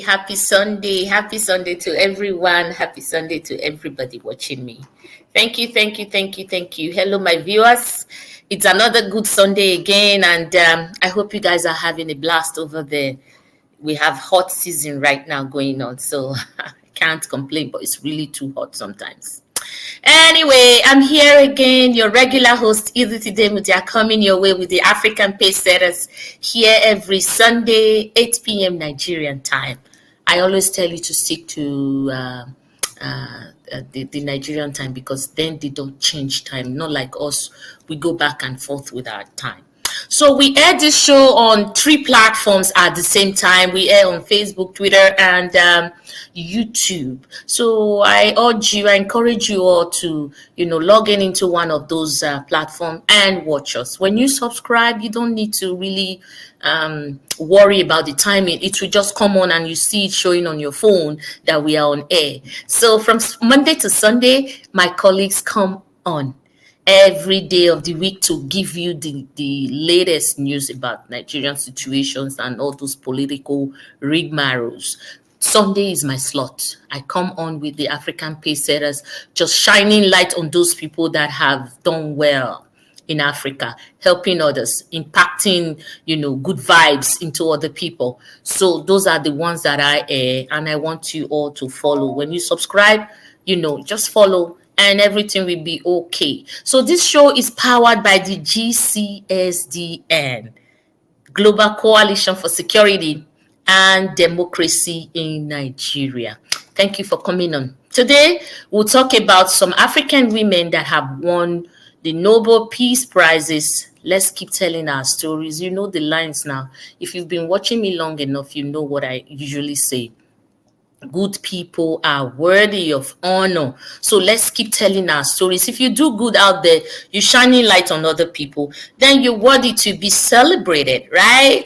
Happy Sunday to everyone. Happy Sunday to everybody watching me. Thank you, thank you, thank you, thank you. Hello, my viewers. It's another good Sunday again, and I hope you guys are having a blast over there. We have hot season right now going on, so I can't complain, but it's really too hot sometimes. Anyway, I'm here again, your regular host, Today Muta, coming your way with the African pace setters here every Sunday, 8 p.m. Nigerian time. I always tell you to stick to the Nigerian time because then they don't change time. Not like us, we go back and forth with our time. So we air this show on 3 platforms at the same time. We air on Facebook, Twitter, and YouTube. So I encourage you all to, log in into one of those platforms and watch us. When you subscribe, you don't need to really worry about the timing. It will just come on and you see it showing on your phone that we are on air. So from Monday to Sunday, my colleagues come on every day of the week to give you the latest news about Nigerian situations and all those political rigmaroles. Sunday is my slot. I come on with the African pace setters, just shining light on those people that have done well in Africa, helping others, impacting, good vibes into other people. So those are the ones that I air, and I want you all to follow. When you subscribe, just follow, and everything will be okay. So this show is powered by the GCSDN, Global Coalition for Security and Democracy in Nigeria. Thank you for coming on. Today, we'll talk about some African women that have won the Nobel Peace Prizes. Let's keep telling our stories. You know the lines now. If you've been watching me long enough, you know what I usually say. Good people are worthy of honor. So let's keep telling our stories. If you do good out there, you're shining light on other people, then you're worthy to be celebrated, right?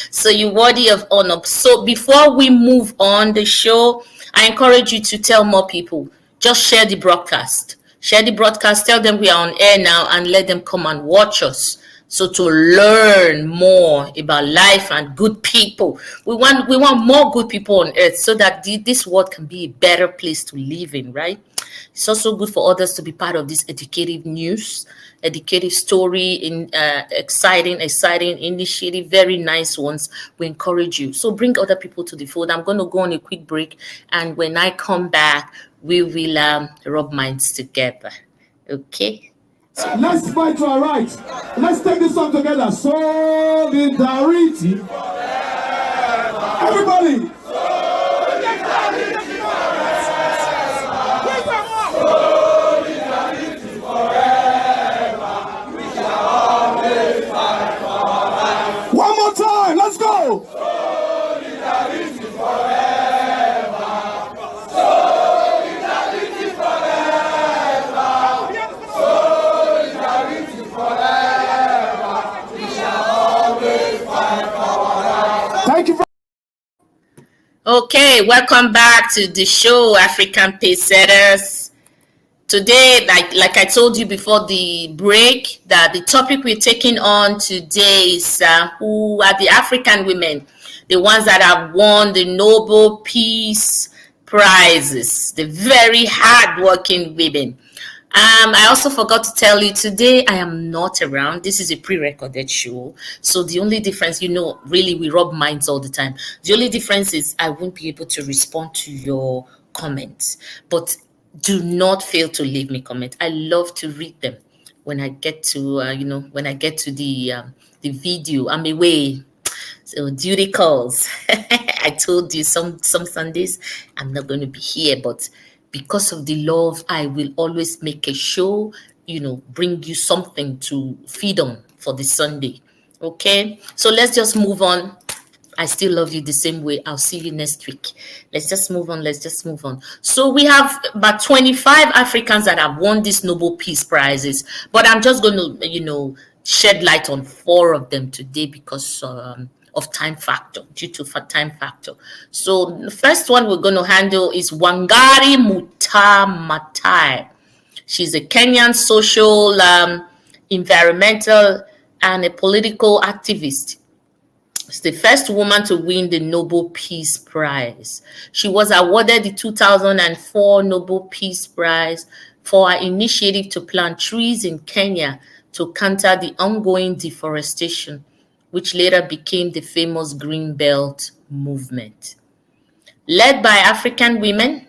So you're worthy of honor. So before we move on the show, I encourage you to tell more people. Just share the broadcast. Share the broadcast. Tell them we are on air now and let them come and watch us. So to learn more about life and good people, we want more good people on earth so that this world can be a better place to live in, right? It's also good for others to be part of this educative news, educative story, in exciting initiative, very nice ones. We encourage you. So bring other people to the fold. I'm going to go on a quick break, and when I come back, we will rub minds together. Okay? Let's fight for our rights. Let's take this song together. Solidarity. Everybody. Solidarity forever. We shall always fight for our rights. One more time. Let's go. Solidarity forever. Okay, welcome back to the show, African Pace Setters. Today, like I told you before the break, that the topic we're taking on today is who are the African women, the ones that have won the Nobel Peace Prizes, the very hardworking women. I also forgot to tell you today I am not around. This is a pre-recorded show. So the only difference, really we rub minds all the time. The only difference is I won't be able to respond to your comments. But do not fail to leave me comment. I love to read them when I get to, when I get to the video. I'm away. So duty calls. I told you some Sundays I'm not going to be here, but because of the love, I will always make a show, bring you something to feed on for the Sunday. Okay? So let's just move on. I still love you the same way. I'll see you next week. Let's just move on. So we have about 25 Africans that have won these Nobel Peace Prizes, but I'm just going to, shed light on 4 of them today because of time factor, due to time factor. So the first one we're going to handle is Wangari Muta Matai. She's a Kenyan social, environmental, and a political activist. She's the first woman to win the Nobel Peace Prize. She was awarded the 2004 Nobel Peace Prize for her initiative to plant trees in Kenya to counter the ongoing deforestation, which later became the famous Green Belt movement. Led by African women,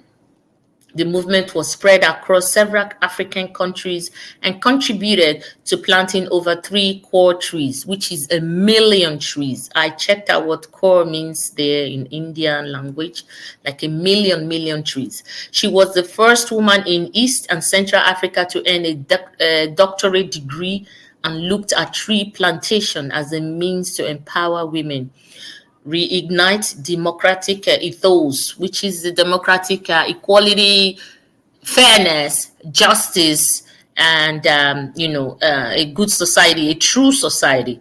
the movement was spread across several African countries and contributed to planting over 3 core trees, which is 1,000,000 trees. I checked out what core means there in Indian language, like 1,000,000 trees. She was the first woman in East and Central Africa to earn a doctorate degree and looked at tree plantation as a means to empower women, reignite democratic ethos, which is the democratic equality, fairness, justice, and a good society, a true society,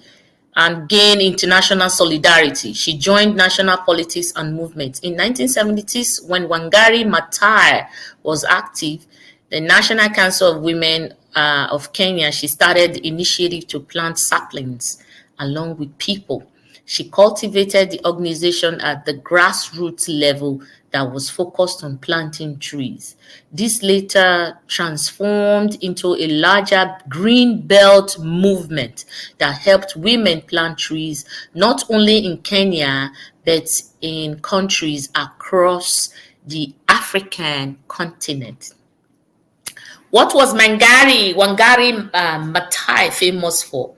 and gain international solidarity. She joined national politics and movements. In 1970s, when Wangari Matai was active, the National Council of Women of Kenya, she started the initiative to plant saplings along with people. She cultivated the organization at the grassroots level that was focused on planting trees. This later transformed into a larger green belt movement that helped women plant trees not only in Kenya but in countries across the African continent. What was Wangari Matai famous for?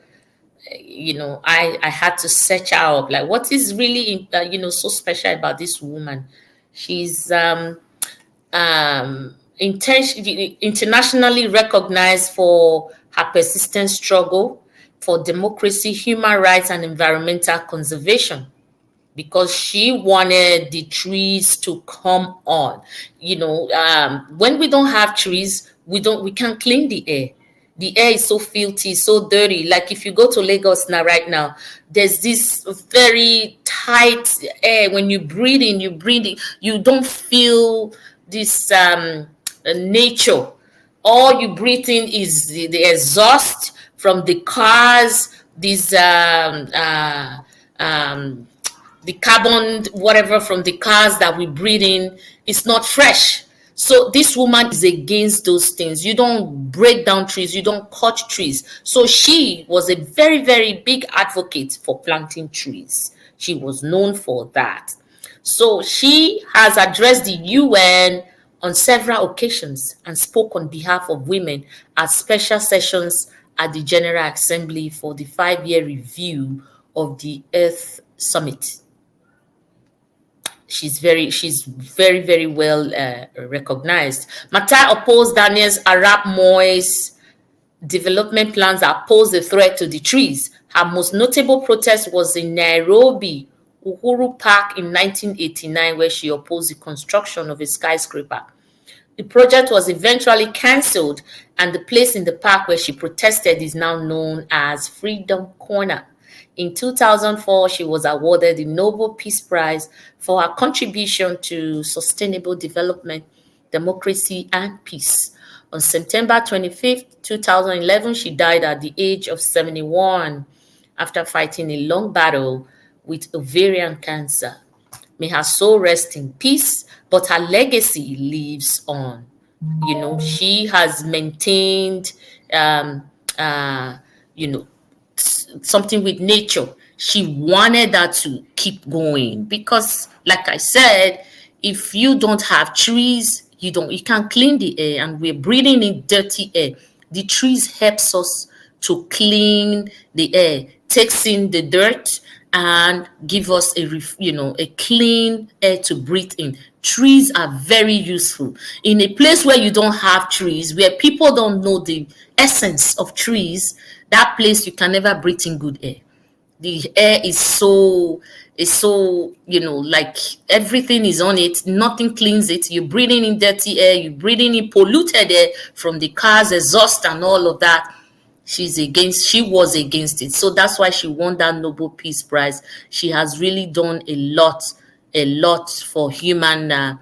I had to search out like what is really so special about this woman. She's internationally recognized for her persistent struggle for democracy, human rights, and environmental conservation, because she wanted the trees to come on. When we don't have trees, we can't clean the air. The air is so filthy, so dirty. Like if you go to Lagos right now, there's this very tight air. When you breathe in, you don't feel this nature. All you breathe in is the exhaust from the cars, the carbon, whatever from the cars that we breathe in. It's not fresh. So this woman is against those things. You don't break down trees, you don't cut trees. So she was a very, very big advocate for planting trees. She was known for that. So she has addressed the UN on several occasions and spoke on behalf of women at special sessions at the General Assembly for the 5-year review of the Earth Summit. She's very, very well recognized. Matai opposed Daniel's Arab Moi's development plans that posed a threat to the trees. Her most notable protest was in Nairobi, Uhuru Park in 1989, where she opposed the construction of a skyscraper. The project was eventually cancelled, and the place in the park where she protested is now known as Freedom Corner. In 2004, she was awarded the Nobel Peace Prize for her contribution to sustainable development, democracy, and peace. On September 25th, 2011, she died at the age of 71 after fighting a long battle with ovarian cancer. May her soul rest in peace, but her legacy lives on. She has maintained, something with nature. She wanted that to keep going because, like I said, if you don't have trees, you can't clean the air, and we're breathing in dirty air. The trees helps us to clean the air, takes in the dirt, and give us a clean air to breathe in. Trees are very useful. In a place where you don't have trees, where people don't know the essence of trees, that place you can never breathe in good air. The air is so like everything is on it, nothing cleans it. You're breathing in dirty air, you're breathing in polluted air from the cars exhaust and all of that. She was against it. So that's why she won that Nobel Peace Prize. She has really done a lot for human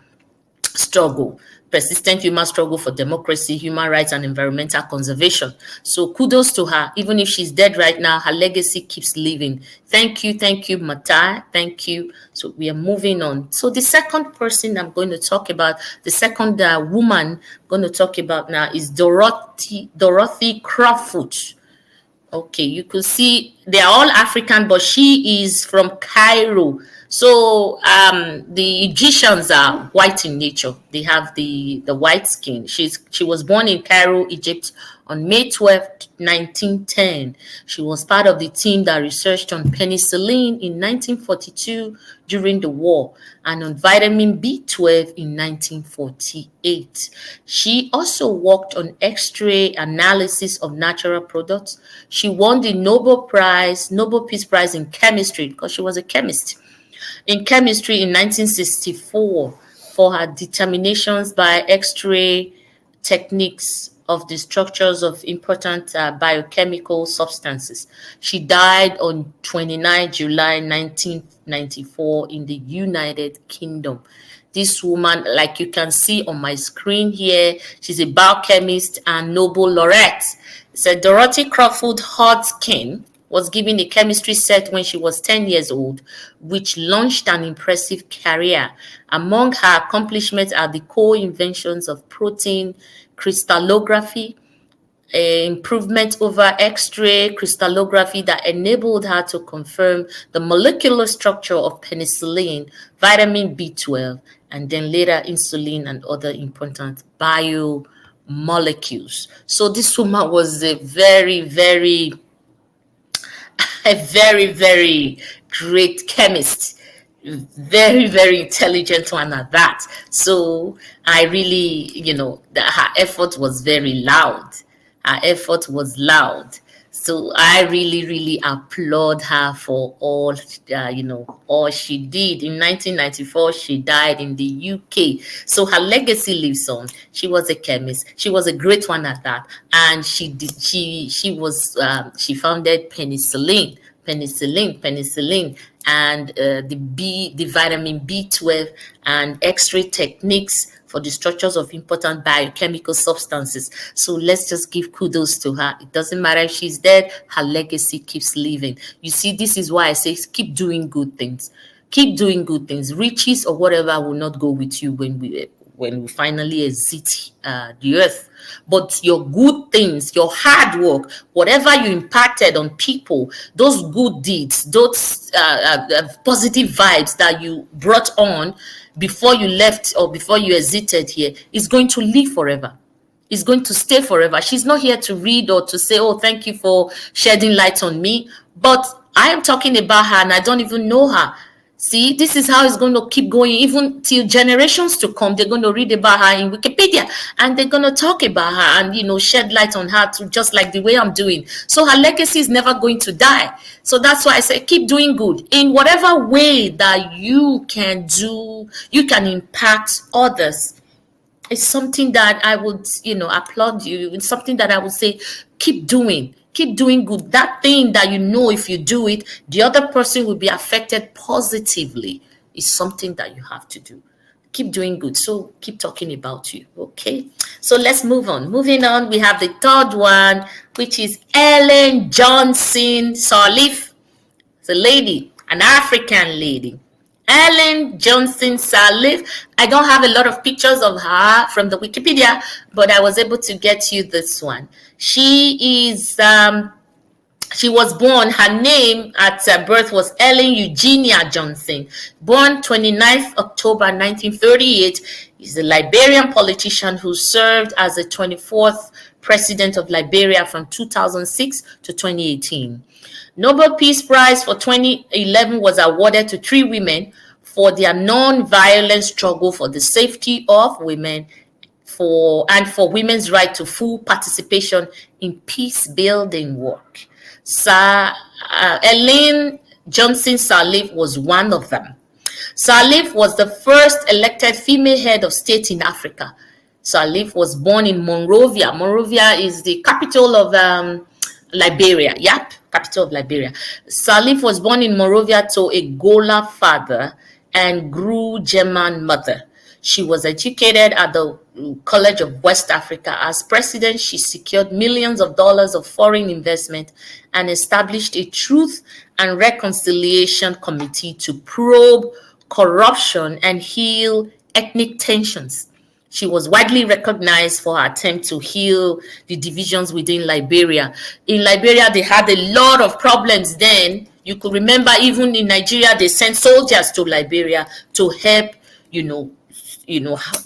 struggle. persistent human struggle for democracy, human rights, and environmental conservation. So kudos to her. Even if she's dead right now, her legacy keeps living. Thank you, Matai. Thank you. So we are moving on. So the second person I'm going to talk about, the second woman I'm going to talk about now is Dorothy Crawford. Okay, you could see they are all African, but she is from Cairo. So the Egyptians are white in nature. They have the white skin. She was born in Cairo, Egypt on May 12th, 1910. She was part of the team that researched on penicillin in 1942 during the war and on vitamin B12 in 1948. She also worked on X-ray analysis of natural products. She won the Nobel Peace Prize in chemistry because she was a chemist. In chemistry in 1964 for her determinations by X-ray techniques of the structures of important biochemical substances. She died on 29 July 1994 in the United Kingdom. This woman, like you can see on my screen here, she's a biochemist and Nobel laureate. So Dorothy Crawford Hodgkin was given a chemistry set when she was 10 years old, which launched an impressive career. Among her accomplishments are the co-inventions of protein crystallography, improvement over X-ray crystallography that enabled her to confirm the molecular structure of penicillin, vitamin B12, and then later insulin and other important biomolecules. So this woman was a very, very great chemist, very, very intelligent one at that. So I really, her effort was very loud. Her effort was loud. So I really, really applaud her for all, all she did. In 1994, she died in the UK. So her legacy lives on. She was a chemist. She was a great one at that. And she founded penicillin, and the vitamin B12 and X-ray techniques for the structures of important biochemical substances. So let's just give kudos to her. It doesn't matter if she's dead, her legacy keeps living. You see, this is why I say keep doing good things. Keep doing good things. Riches or whatever will not go with you when we finally exit the earth. But your good things, your hard work, whatever you impacted on people, those good deeds, those positive vibes that you brought on before you left or before you exited here is going to live forever. It's going to stay forever. She's not here to read or to say, oh, thank you for shedding light on me. But I am talking about her and I don't even know her. See, this is how it's going to keep going even till generations to come. They're going to read about her in Wikipedia and they're going to talk about her and, shed light on her too, just like the way I'm doing. So her legacy is never going to die. So that's why I say keep doing good in whatever way that you can do. You can impact others. It's something that I would, applaud you. It's something that I would say keep doing. Keep doing good. That thing that if you do it, the other person will be affected positively is something that you have to do. Keep doing good. So keep talking about you. Okay. So let's move on. Moving on, we have the third one, which is Ellen Johnson Salif. It's a lady, an African lady. Ellen Johnson Salif. I don't have a lot of pictures of her from the Wikipedia, but I was able to get you this one. She was born, her name at birth was Ellen Eugenia Johnson, born 29th October 1938, is a Liberian politician who served as the 24th president of Liberia from 2006 to 2018. Nobel Peace Prize for 2011 was awarded to 3 women for their non-violent struggle for the safety of women for women's right to full participation in peace-building work. Ellen Johnson Salif was one of them. Salif was the first elected female head of state in Africa. Salif was born in Monrovia. Monrovia is the capital of Liberia. Yep, capital of Liberia. Salif was born in Monrovia to a Gola father and Gru German mother. She was educated at the College of West Africa. As president, she secured millions of dollars of foreign investment and established a Truth and Reconciliation Committee to probe corruption and heal ethnic tensions. She was widely recognized for her attempt to heal the divisions within Liberia. In Liberia, they had a lot of problems then. You could remember even in Nigeria, they sent soldiers to Liberia to help,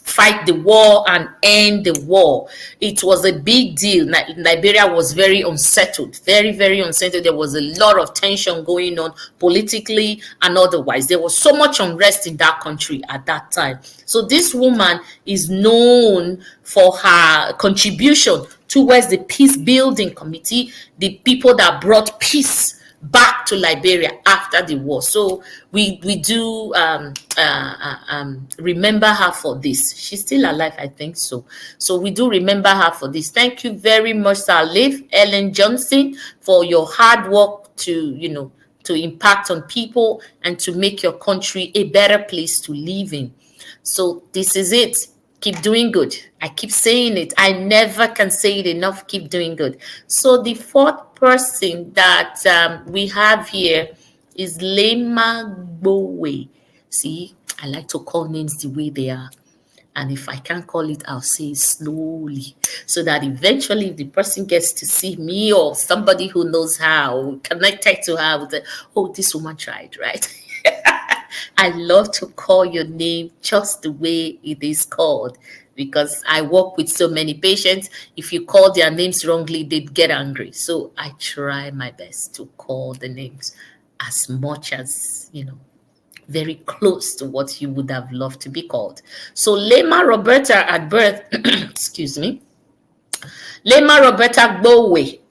fight the war and end the war. It was a big deal. Liberia was very unsettled, very, very unsettled. There was a lot of tension going on politically and otherwise. There was so much unrest in that country at that time. So this woman is known for her contribution towards the peace building committee, the people that brought peace back to Liberia after the war. So we do remember her for this. She's still alive, I think so. So we do remember her for this. Thank you very much, Salif, Ellen Johnson, for your hard work to impact on people and to make your country a better place to live in. So this is it. Keep doing good. I keep saying it. I never can say it enough. Keep doing good. So the fourth person that we have here is Lima Bowie. See, I like to call names the way they are. And if I can't call it, I'll say it slowly. So that eventually if the person gets to see me or somebody who knows how, connected to her, with this woman tried, right? I love to call your name just the way it is called because I work with so many patients. If you call their names wrongly, they'd get angry. So I try my best to call the names as much as, very close to what you would have loved to be called. So Lima Roberta at birth, excuse me, Lima Roberta Bowie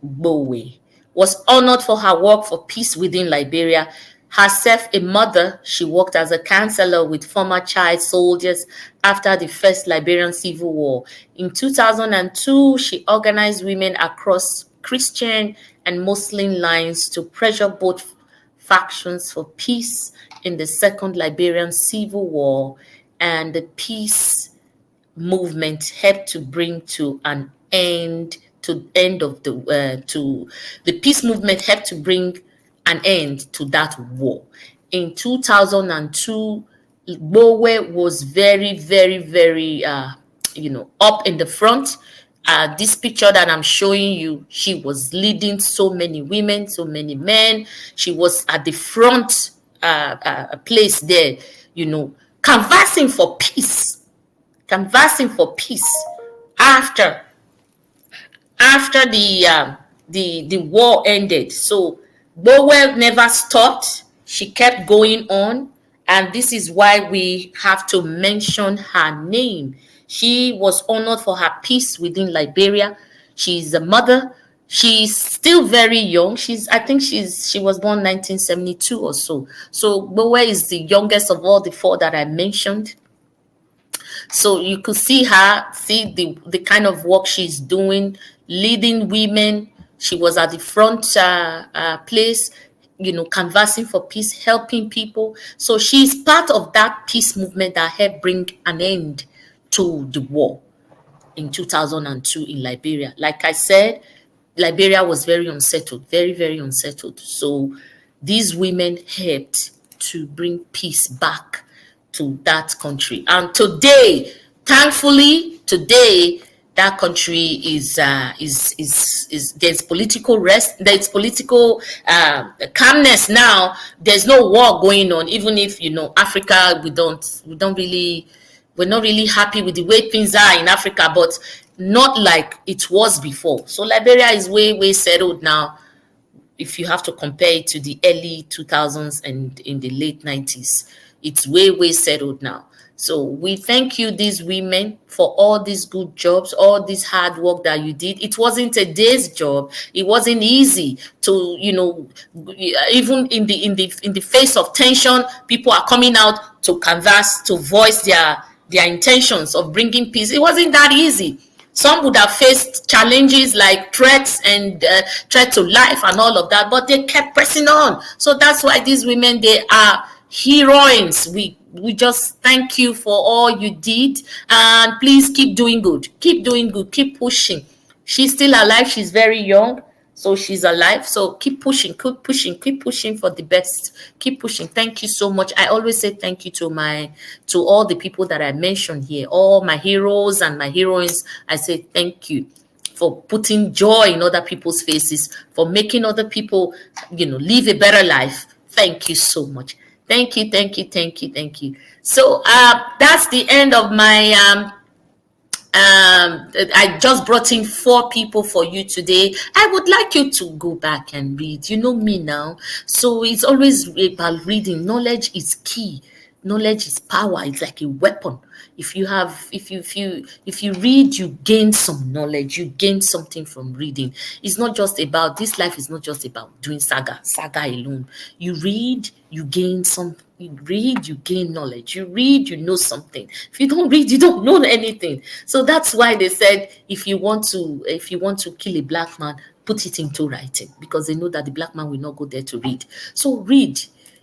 was honored for her work for peace within Liberia. Herself a mother, she worked as a counselor with former child soldiers after the first Liberian Civil War. In 2002, she organized women across Christian and Muslim lines to pressure both factions for peace in the Second Liberian Civil War, and the peace movement helped to bring to an end the peace movement helped to bring an end to that war. In 2002, Bowie was very, very, very, up in the front. This picture that I'm showing you, she was leading so many women, so many men. She was at the front place there, canvassing for peace. After the war ended. So Bowie never stopped. She kept going on, and this is why we have to mention her name. She was honored for her peace within Liberia. She's a mother. She's still very young. I think she was born 1972 or so. So Bowie is the youngest of all the four that I mentioned. So you could see the kind of work she's doing, leading women. She was at the front place, canvassing for peace, helping people. So she's part of that peace movement that helped bring an end to the war in 2002 in Liberia. Like I said, Liberia was very unsettled, very, very unsettled. So these women helped to bring peace back to that country. And today, thankfully, that country is there's political rest, there's political calmness now. There's no war going on. Even if Africa, we're not really happy with the way things are in Africa, but not like it was before. So Liberia is way settled now. If you have to compare it to the early 2000s and in the late 90s, it's way settled now. So we thank you, these women, for all these good jobs, all this hard work that you did. It wasn't a day's job. It wasn't easy to, even in the face of tension, people are coming out to canvass, to voice their intentions of bringing peace. It wasn't that easy. Some would have faced challenges like threats and threat to life and all of that, but they kept pressing on. So that's why these women, they are heroines. We we just thank you for all you did, and please keep doing good. Keep doing good. Keep pushing. She's still alive. She's very young, so she's alive. So keep pushing. Keep pushing. Keep pushing for the best. Keep pushing. Thank you so much. I always say thank you to all the people that I mentioned here, all my heroes and my heroines. I say thank you for putting joy in other people's faces, for making other people, live a better life. Thank you so much. Thank you, thank you, thank you, thank you. So that's the end of my I just brought in 4 people for you today. I would like you to go back and read. You know me now. So it's always about reading. Knowledge is key. Knowledge is power. It's like a weapon. If you read, you gain some knowledge. You gain something from reading. It's not just about, this life is not just about doing saga alone. You read, you gain some. You read, you gain knowledge. You read, you know something. If you don't read, you don't know anything. So that's why they said, if you want to kill a black man, put it into writing, because they know that the black man will not go there to read. So read.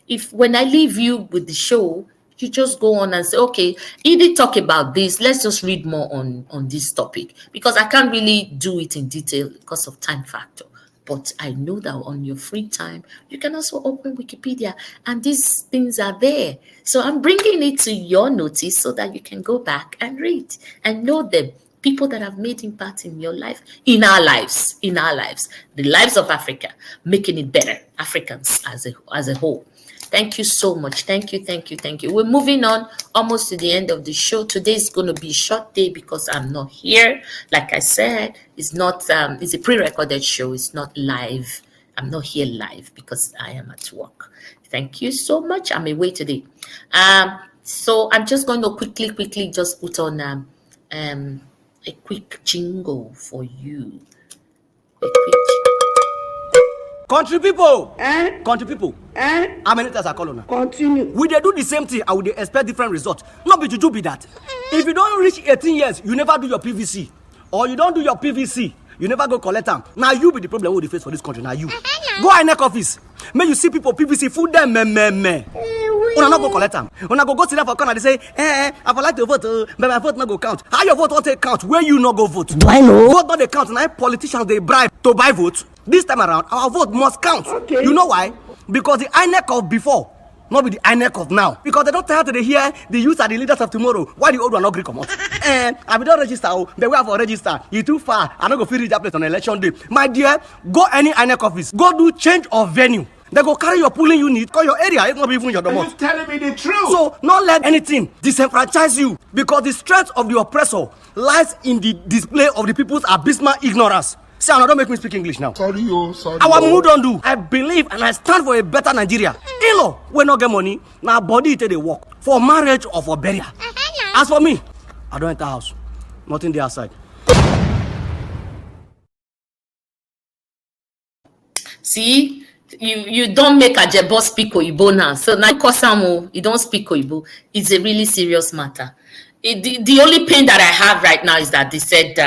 If when I leave you with the show, you just go on and say, okay, he did talk about this. Let's just read more on this topic, because I can't really do it in detail because of time factor. But I know that on your free time, you can also open Wikipedia, and these things are there. So I'm bringing it to your notice so that you can go back and read and know them. People that have made impact in your life, in our lives, the lives of Africa, making it better, Africans as a whole. Thank you so much. Thank you, thank you, thank you. We're moving on almost to the end of the show. Today is going to be a short day because I'm not here. Like I said, it's a pre-recorded show. It's not live. I'm not here live because I am at work. Thank you so much. I'm away today. So I'm just going to quickly just put on a quick jingle for you. Country people, country people. How many times I call on? Continue. We they do the same thing and we dey expect different results. Not be juju be that. If you don't reach 18 years, you never do your PVC, or you don't do your PVC, you never go collect them. Now you be the problem we face for this country. Now you go INEC office. May you see people PVC food them me. Una not go collect them. Una go sit down for corner. They say, I would like to vote, but my vote not go count. How your vote won't take count? Where you not go vote? Do I know? Vote not they count. Now politicians they bribe to buy votes. This time around, our vote must count. Okay. You know why? Because the INEC of before, not be the INEC of now. Because they don't tell to hear the youth are the leaders of tomorrow. Why the old one not agree come out? And I will not register. The way for register, you too far. I not go reach that place on election day. My dear, go any INEC office. Go do change of venue. They go carry your polling unit, call your area. It's not even your domot. You're telling me the truth. So, not let anything disenfranchise you, because the strength of the oppressor lies in the display of the people's abysmal ignorance. See, don't make me speak English now. Sorry. Our mood don't do. I believe and I stand for a better Nigeria. In-law, we not get money. Now body it they work for marriage or for burial. As for me, I don't enter house. Nothing there outside. See, you don't make Ajebo speak Oyibo now. So now Kosamo, you don't speak Oyibo. It's a really serious matter. The only pain that I have right now is that they said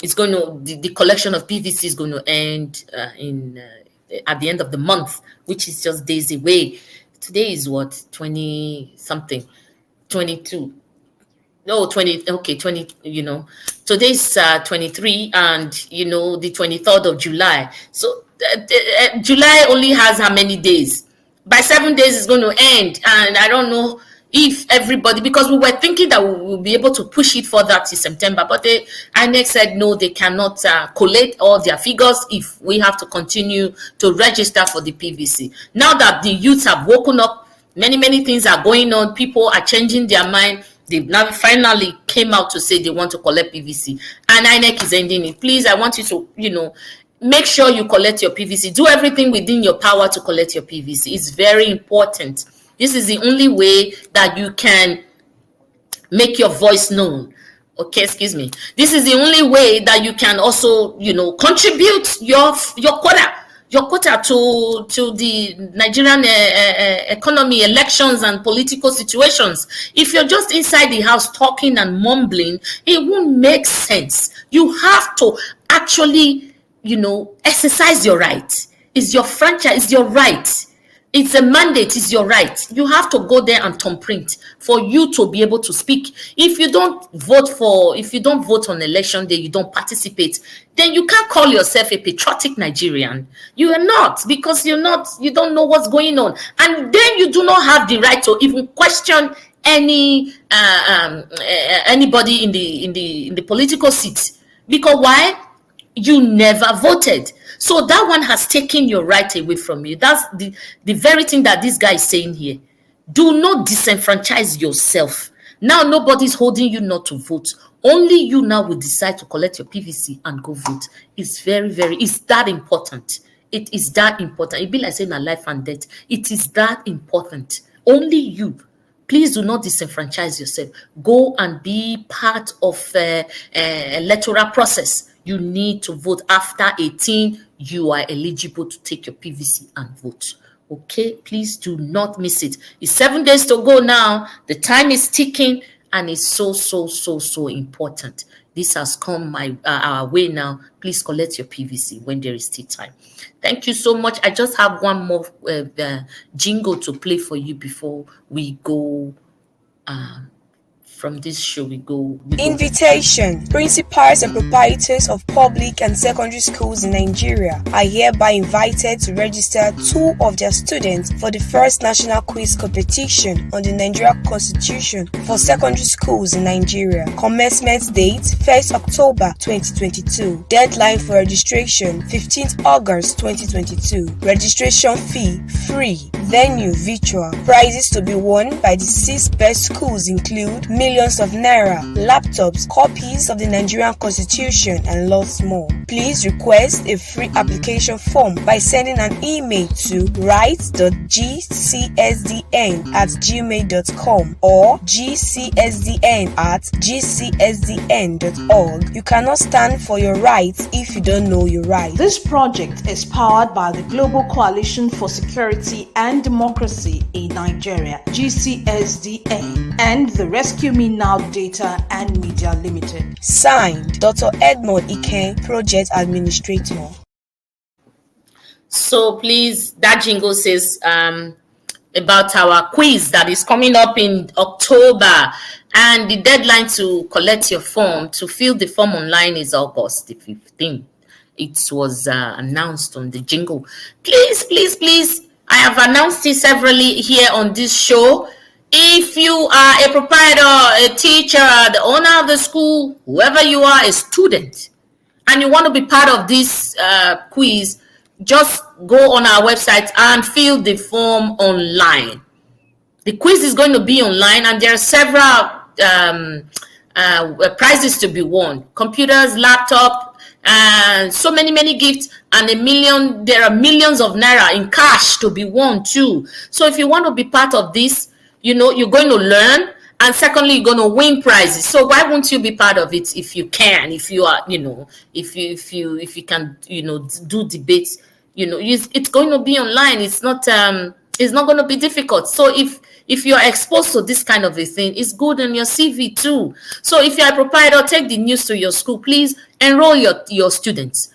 it's going to the collection of PVC is going to end at the end of the month, which is just days away. Today is what, 20 something, 22. No, 20, okay, 20, today's 23 and, the 23rd of July. So July only has how many days? By 7 days it's going to end. And I don't know if everybody, because we were thinking that we will be able to push it further to September, but the INEC said no, they cannot collate all their figures if we have to continue to register for the PVC. Now that the youths have woken up, many things are going on, people are changing their mind. They now finally came out to say they want to collect PVC, and INEC is ending it. Please, I want you to, make sure you collect your PVC. Do everything within your power to collect your PVC. It's very important. This is the only way that you can make your voice known. Okay, excuse me. This is the only way that you can also, contribute your quota to the Nigerian economy, elections, and political situations. If you're just inside the house talking and mumbling, it won't make sense. You have to actually, exercise your right. It's your franchise, it's your right. It's a mandate, it's your right. You have to go there and thumbprint for you to be able to speak. If you don't vote on election day, you don't participate, then you can't call yourself a patriotic Nigerian. You are not, because you don't know what's going on. And then you do not have the right to even question anybody in the political seat. Because why? You never voted. So that one has taken your right away from you. That's the very thing that this guy is saying here. Do not disenfranchise yourself. Now nobody's holding you not to vote. Only you now will decide to collect your PVC and go vote. It's it's that important. It is that important. It be like saying a life and death. It is that important. Only you. Please do not disenfranchise yourself. Go and be part of electoral process. You need to vote. After 18, you are eligible to take your PVC and vote. Okay, please do not miss it. It's 7 days to go now. The time is ticking, and it's so important. This has come our way now. Please collect your PVC when there is still time. Thank you so much. I just have one more jingle to play for you before we go. From this show, we go. Invitation. Principals and proprietors of public and secondary schools in Nigeria are hereby invited to register 2 of their students for the first national quiz competition on the Nigerian Constitution for secondary schools in Nigeria. Commencement date 1st October 2022. Deadline for registration 15th August 2022. Registration fee free. Venue virtual. Prizes to be won by the 6 best schools include millions of naira, laptops, copies of the Nigerian Constitution, and lots more. Please request a free application form by sending an email to write.gcsdn@gmail.com or gcsdn@gcsdn.org. You cannot stand for your rights if you don't know your rights. This project is powered by the Global Coalition for Security and Democracy in Nigeria, GCSDN, and the Rescue Me Now Data and Media Limited. Signed, Dr. Edmond Ike, Project Administrator. So please, that jingle says about our quiz that is coming up in October, and the deadline to collect your form, to fill the form online, is August the 15th. It was announced on the jingle. Please, I have announced it severally here on this show. If you are a proprietor, a teacher, the owner of the school, whoever you are, a student, and you want to be part of this quiz, just go on our website and fill the form online. The quiz is going to be online, and there are several prizes to be won. Computers, laptop, and so many gifts, and there are millions of naira in cash to be won too. So if you want to be part of this, you're going to learn, and secondly, you're going to win prizes. So why won't you be part of it if you can? If you are, if you can, do debates, it's going to be online. It's not going to be difficult. So if you are exposed to this kind of a thing, it's good on your CV too. So if you are a proprietor, take the news to your school. Please enroll your students.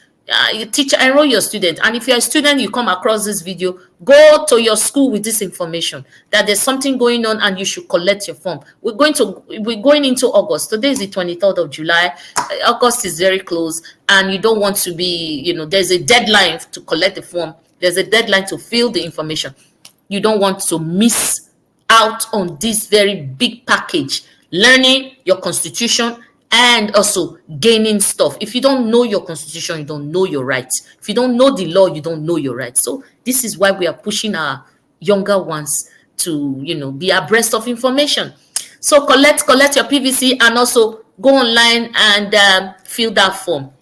Your teacher, enroll your student. And if you're a student, you come across this video, go to your school with this information that there's something going on and you should collect your form. We're going into August. Today is the 23rd of July. August is very close, and you don't want to be, there's a deadline to collect the form. There's a deadline to fill the information. You don't want to miss out on this very big package, learning your constitution and also gaining stuff. If you don't know your constitution, you don't know your rights. If you don't know the law, you don't know your rights. So this is why we are pushing our younger ones to, be abreast of information. So collect your PVC and also go online and fill that form.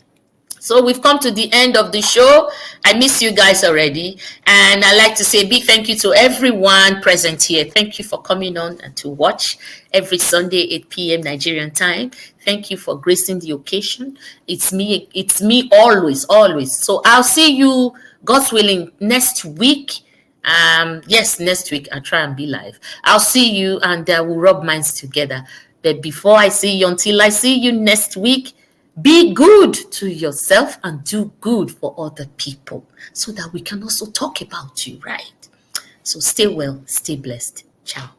So we've come to the end of the show. I miss you guys already. And I'd like to say a big thank you to everyone present here. Thank you for coming on and to watch every Sunday, 8 p.m. Nigerian time. Thank you for gracing the occasion. It's me always. So I'll see you, God's willing, next week. Yes, next week I'll try and be live. I'll see you, and we'll rub minds together. But before I see you, until I see you next week, be good to yourself and do good for other people so that we can also talk about you, right? So stay well, stay blessed. Ciao.